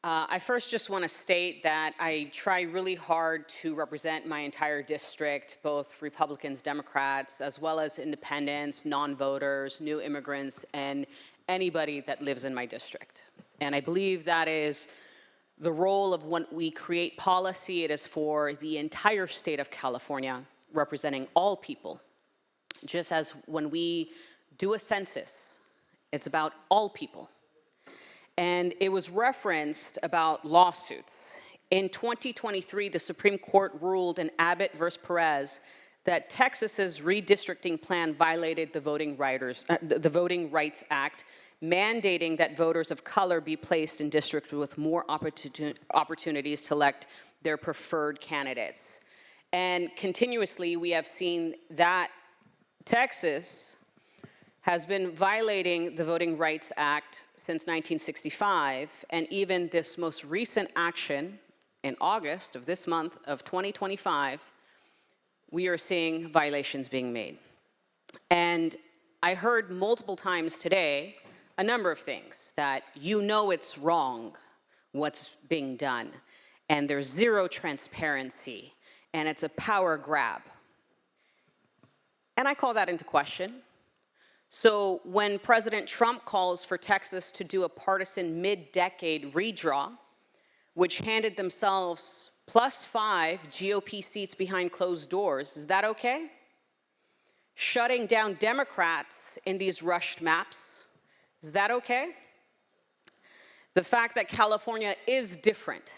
I first just want to state that I try really hard to represent my entire district, both Republicans, Democrats, as well as independents, non-voters, new immigrants, and anybody that lives in my district. And I believe that is the role of when we create policy. It is for the entire state of California, representing all people. Just as when we do a census, it's about all people. And it was referenced about lawsuits. In 2023, the Supreme Court ruled in Abbott versus Perez that Texas's redistricting plan violated the Voting Rights Act, mandating that voters of color be placed in districts with more opportunities to elect their preferred candidates. And continuously, we have seen that Texas has been violating the Voting Rights Act since 1965, and even this most recent action in August of this month of 2025, we are seeing violations being made. And I heard multiple times today a number of things that it's wrong what's being done, and there's zero transparency, and it's a power grab. And I call that into question. So when President Trump calls for Texas to do a partisan mid-decade redraw, which handed themselves +5 GOP seats behind closed doors, is that okay? Shutting down Democrats in these rushed maps, is that okay? The fact that California is different.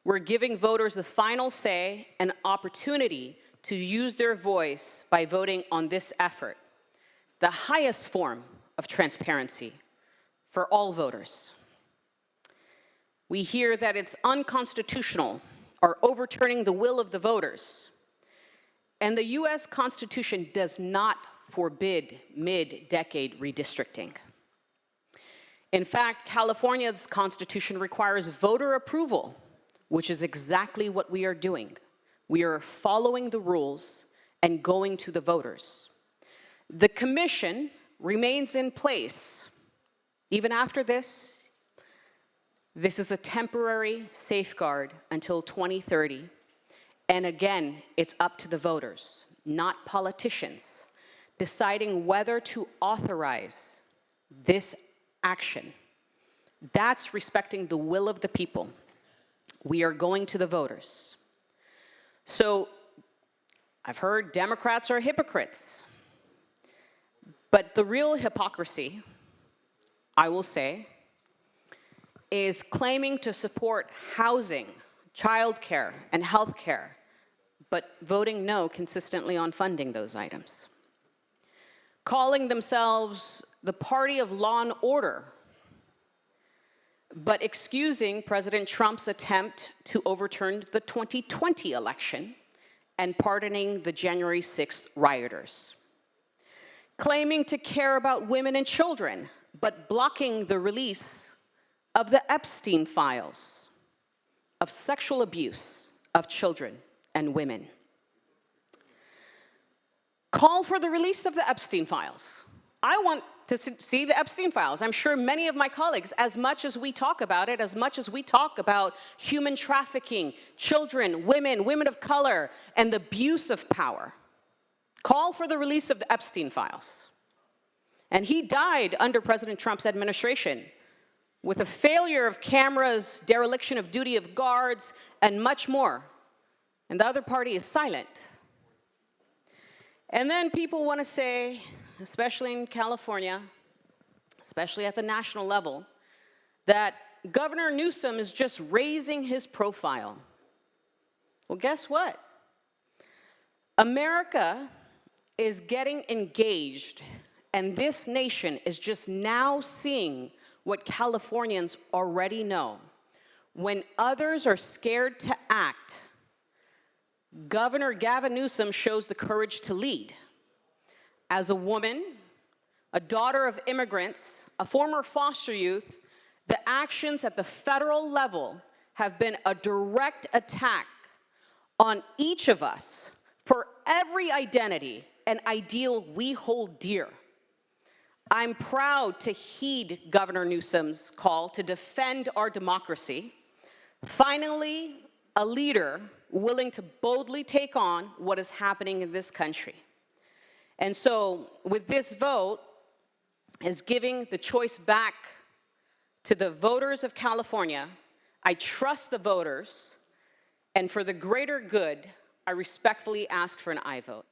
We're giving voters the final say and opportunity to use their voice by voting on this effort, the highest form of transparency for all voters. We hear that it's unconstitutional or overturning the will of the voters. And the US Constitution does not forbid mid-decade redistricting. In fact, California's Constitution requires voter approval, which is exactly what we are doing. We are following the rules and going to the voters. The commission remains in place. Even after this, this is a temporary safeguard until 2030. And again, it's up to the voters, not politicians, deciding whether to authorize this action. That's respecting the will of the people. We are going to the voters. So I've heard Democrats are hypocrites. But the real hypocrisy, I will say, is claiming to support housing, childcare, and healthcare, but voting no consistently on funding those items. Calling themselves the party of law and order, but excusing President Trump's attempt to overturn the 2020 election and pardoning the January 6th rioters. Claiming to care about women and children, but blocking the release of the Epstein files of sexual abuse of children and women. Call for the release of the Epstein files. I want to see the Epstein files. I'm sure many of my colleagues, as much as we talk about it, as much as we talk about human trafficking, children, women of color, and the abuse of power, call for the release of the Epstein files. And he died under President Trump's administration with a failure of cameras, dereliction of duty of guards, and much more. And the other party is silent. And then people want to say, especially in California, especially at the national level, that Governor Newsom is just raising his profile. Well, guess what? America is getting engaged, and this nation is just now seeing what Californians already know. When others are scared to act, Governor Gavin Newsom shows the courage to lead. As a woman, a daughter of immigrants, a former foster youth, the actions at the federal level have been a direct attack on each of us for every identity and ideal we hold dear. I'm proud to heed Governor Newsom's call to defend our democracy. Finally, a leader willing to boldly take on what is happening in this country. And so, with this vote, is giving the choice back to the voters of California. I trust the voters, and for the greater good, I respectfully ask for an aye vote.